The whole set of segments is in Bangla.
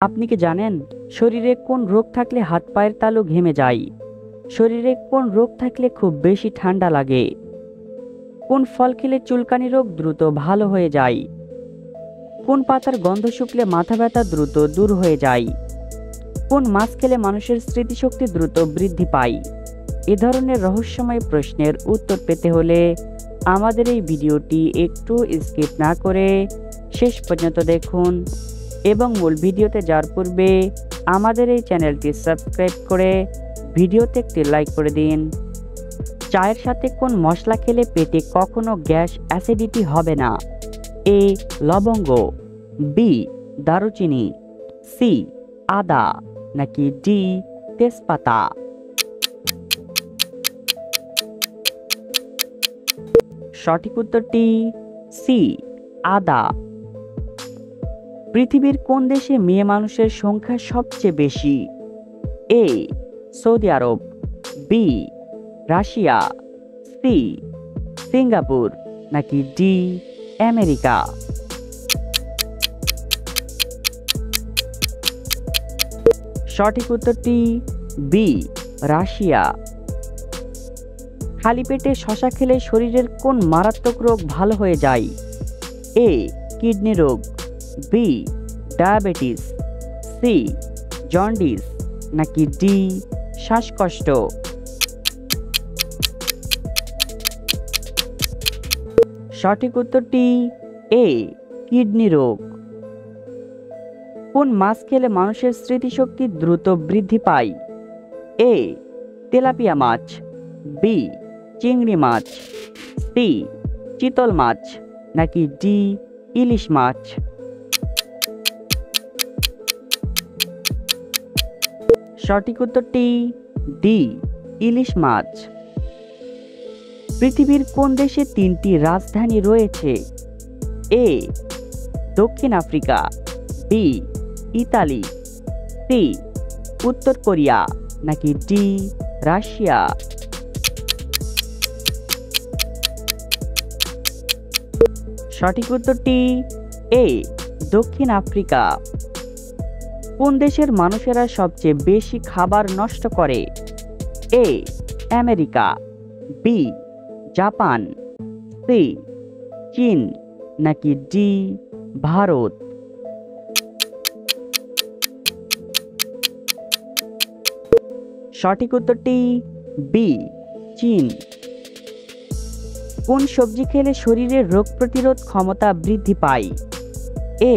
আপনি কি জানেন শরীরে কোন রোগ থাকলে হাত পায়ের তালু ঘেমে যায়? শরীরে কোন রোগ থাকলে খুব বেশি ঠান্ডা লাগে? কোন ফল খেলে চুলকানি রোগ দ্রুত ভালো হয়ে যায়? কোন পাতার গন্ধ শুকলে মাথা ব্যথা দ্রুত দূর হয়ে যায়? কোন মাছ খেলে মানুষের স্মৃতিশক্তি দ্রুত বৃদ্ধি পায়? এ ধরনের রহস্যময় প্রশ্নের উত্তর পেতে হলে আমাদের এই ভিডিওটি একটু স্কিপ না করে শেষ পর্যন্ত দেখুন এবং মূল ভিডিওতে যাওয়ার পূর্বে আমাদের এই চ্যানেলটি সাবস্ক্রাইব করে ভিডিওতে একটি লাইক করে দিন। চায়ের সাথে কোন মশলা খেলে পেটে কখনো গ্যাস অ্যাসিডিটি হবে না? এ লবঙ্গ, বি দারুচিনি, সি আদা, নাকি ডি তেজপাতা? সঠিক উত্তরটি সি আদা। পৃথিবীর কোন দেশে মেয়ে মানুষের সংখ্যা সবচেয়ে বেশি? এ সৌদি আরব, বি রাশিয়া, সি সিঙ্গাপুর, নাকি ডি আমেরিকা? সঠিক উত্তরটি বি রাশিয়া। খালি পেটে শশা খেলে শরীরের কোন মারাত্মক রোগ ভালো হয়ে যায়? এ কিডনি রোগ, বি ডায়াবেটিস, সি জন্ডিস, নাকি ডি শ্বাসকষ্ট? সঠিক উত্তরটি এ কিডনি রোগ। কোন মাছ খেলে মানুষের স্মৃতিশক্তি দ্রুত বৃদ্ধি পায়? এ তেলাপিয়া মাছ, বি চিংড়ি মাছ, সি চিতল মাছ, নাকি ডি ইলিশ মাছ? সঠিক উত্তরটি ডি ইলিশ মাছ। পৃথিবীর কোন দেশে তিনটি রাজধানী রয়েছে? এ দক্ষিণ আফ্রিকা, বি ইতালি, সি উত্তর কোরিয়া, নাকি ডি রাশিয়া? সঠিক উত্তরটি এ দক্ষিণ আফ্রিকা। কোন দেশের মানুষেরা সবচেয়ে বেশি খাবার নষ্ট করে? A America, B Japan, C চীন, নাকি ডি ভারত? সঠিক উত্তরটি বি চীন। কোন সবজি খেলে শরীরের রোগ প্রতিরোধ ক্ষমতা বৃদ্ধি পায়? এ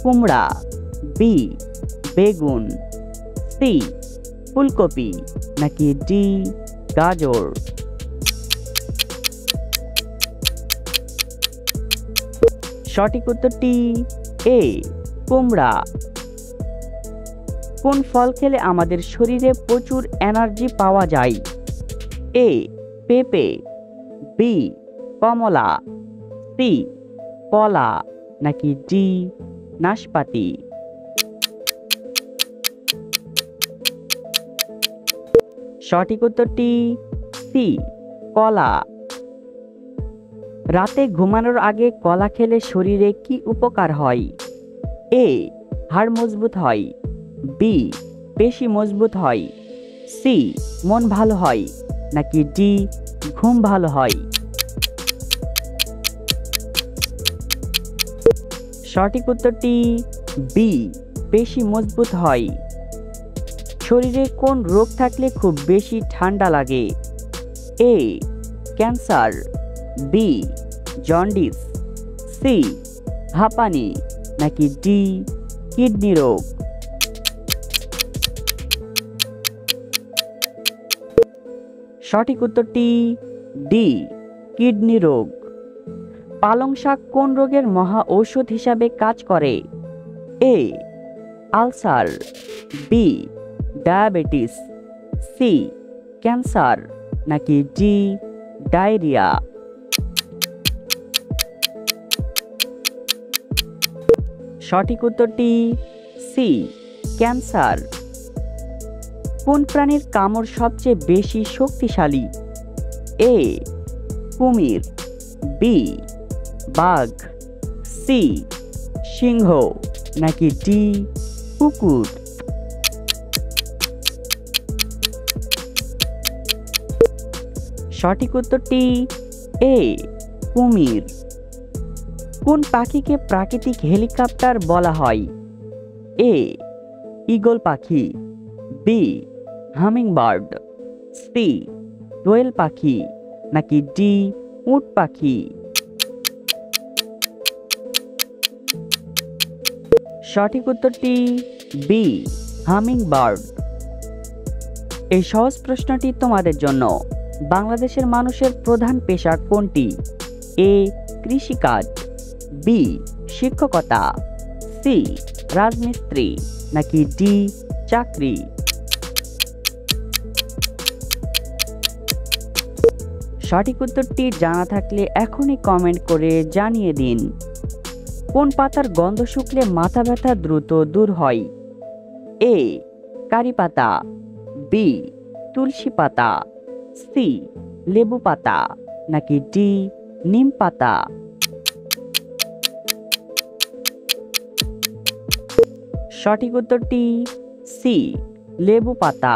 কুমড়া, বি বেগুন, সি ফুলকপি, নাকি ডি গাজর? সঠিক উত্তরটি এ কুমড়া। কোন ফল খেলে আমাদের শরীরে প্রচুর এনার্জি পাওয়া যায়? এ পেঁপে, বি কমলা, সি কলা, নাকি ডি নাশপাতি? সঠিক উত্তরটি সি কলা। রাতে ঘুমানোর আগে কলা খেলে শরীরে কি উপকার হয়? এ হাড় মজবুত হয়, বি পেশি মজবুত হয়, সি মন ভালো হয়, নাকি ডি ঘুম ভালো হয়? সঠিক উত্তরটি বি পেশি মজবুত হয়। শরীরে কোন রোগ থাকলে খুব বেশি ঠান্ডা লাগে? A cancer, B jaundice, C হাঁপানি, নাকি ডি কিডনি রোগ? সঠিক উত্তরটি ডি কিডনি রোগ। পালং শাক কোন রোগের মহা ঔষধ হিসাবে কাজ করে? A ulcer, B diabetes, C cancer, নাকি ডি ডায়রিয়া? সঠিক উত্তরটি সি ক্যান্সার। কোন প্রাণীর কামড় সবচেয়ে বেশি শক্তিশালী? এ কুমির, বি বাঘ, সি সিংহ, নাকি ডি কুকুর। সঠিক উত্তরটি এ কুমির। কোন পাখিকে প্রাকৃতিক হেলিকপ্টার বলা হয়? এ ঈগল পাখি, বি হামিংবার্ড, সি দোয়েল পাখি, নাকি ডি উট পাখি? সঠিক উত্তরটি বি হামিংবার্ড। এই সহজ প্রশ্নটি তোমাদের জন্য। বাংলাদেশের মানুষের প্রধান পেশা কোনটি? এ কৃষিকাজ, বি শিক্ষকতা, সি রাজমিস্ত্রি, নাকি ডি চাকরি? সঠিক উত্তরটি জানা থাকলে এখনই কমেন্ট করে জানিয়ে দিন। কোন পাতার গন্ধ শুকলে মাথা ব্যথা দ্রুত দূর হয়? এ কারি পাতা, বি তুলসী পাতা, সি লেবু পাতা, নাকি ডি নিম পাতা? সঠিক উত্তরটি সি লেবু পাতা।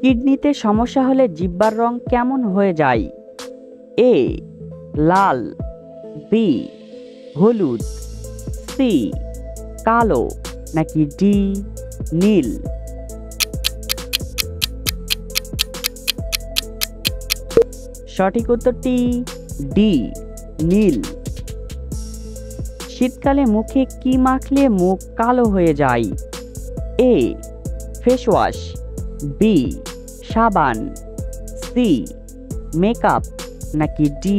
কিডনিতে সমস্যা হলে জিহ্বার রং কেমন হয়ে যায়? এ লাল, বি হলুদ, সি কালো, নাকি ডি নীল? সঠিক উত্তরটি ডি নীল। শীতকালে মুখে কি মাখলে মুখ কালো হয়ে যায়? এ ফেস ওয়াশ, বি সাবান, সি মেকআপ, নাকি ডি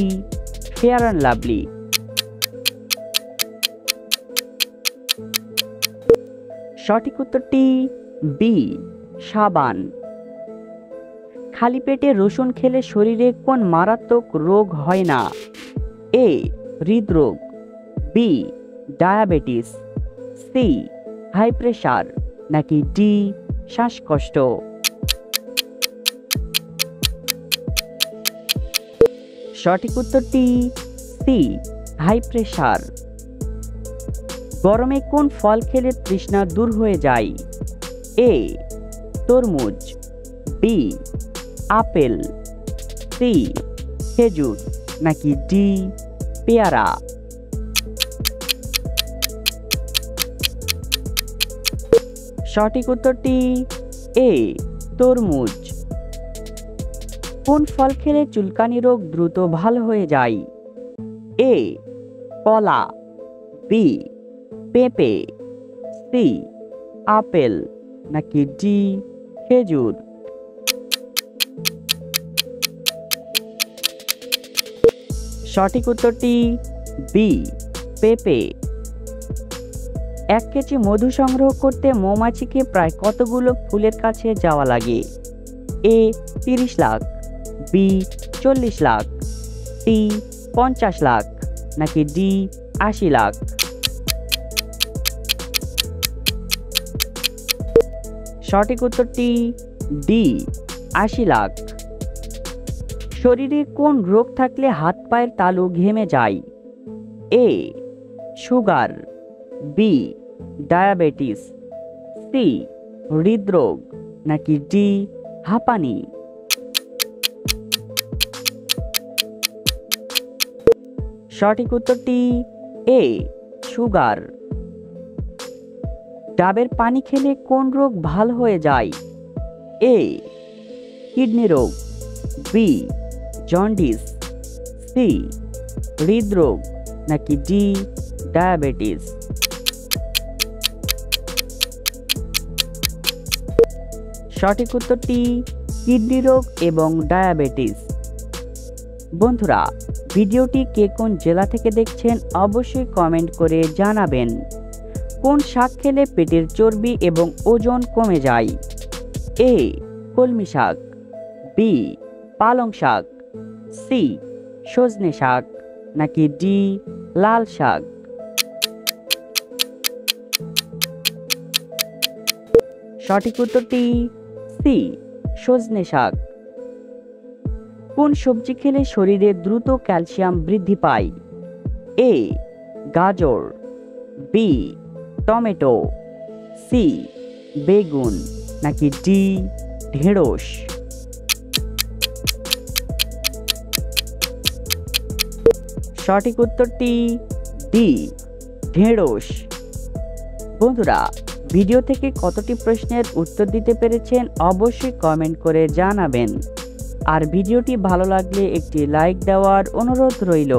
ফেয়ার অ্যান্ড লাভলি? সঠিক উত্তরটি বি সাবান। খালি পেটে রসুন খেলে শরীরে কোন মারাত্মক রোগ হয় না? এ হৃদরোগ, B diabetes, C high pressure, নাকি ডি শ্বাসকষ্ট? সঠিক উত্তরটি সি হাই প্রেশার। গরমে কোন ফল খেলে তৃষ্ণা দূর হয়ে যায়? এ তরমুজ, বি আপেল, সি খেজুর, নাকি ডি পেয়ারা? সঠিক উত্তরটি এ তরমুজ। কোন ফল খেলে চুলকানি রোগ দ্রুত ভালো হয়ে যায়? এ কলা, বি পেঁপে, সি আপেল, নাকি ডি খেজুর? সঠিক উত্তরটি বি পেঁপে। 1 কেজি মধু সংগ্রহ করতে মৌমাছিকে প্রায় কতগুলো ফুলের কাছে যাওয়া লাগে? এ 30 লাখ, বি 40 লাখ, সি 50 লাখ, নাকি ডি 80 লাখ? সঠিক উত্তরটি ডি 80 লাখ। শরীরে কোন রোগ থাকলে হাত পায়ের তালু ঘেমে যায়? A sugar, B diabetes, C হৃদরোগ, নাকি ডি হাঁপানি? সঠিক উত্তরটি এ সুগার। ডাবের পানি খেলে কোন রোগ ভালো হয়ে যায়? এ কিডনি রোগ, বি জন্ডিস, সি হৃদরোগ, নাকি ডি ডায়াবেটিস? সঠিক উত্তরটি কিডনি রোগ এবং ডায়াবেটিস। বন্ধুরা, ভিডিওটি কে কোন জেলা থেকে দেখছেন অবশ্যই কমেন্ট করে জানাবেন। কোন শাক খেলে পেটের চর্বি এবং ওজন কমে যায়? এ কলমি শাক, বি পালং শাক, সি সজনে শাক, নাকি ডি লাল শাক? সঠিক উত্তরটি সি সজনে শাক। কোন সবজি খেলে শরীরে দ্রুত ক্যালসিয়াম বৃদ্ধি পায়? এ গাজর, বি টমেটো, সি বেগুন নাকি ডি ঢেঁড়স? সঠিক উত্তরটি ডি ঢেঁড়স। বন্ধুরা, ভিডিও থেকে কতটি প্রশ্নের উত্তর দিতে পেরেছেন অবশ্যই কমেন্ট করে জানাবেন। আর ভিডিওটি ভালো লাগলে একটি লাইক দেওয়ার অনুরোধ রইল।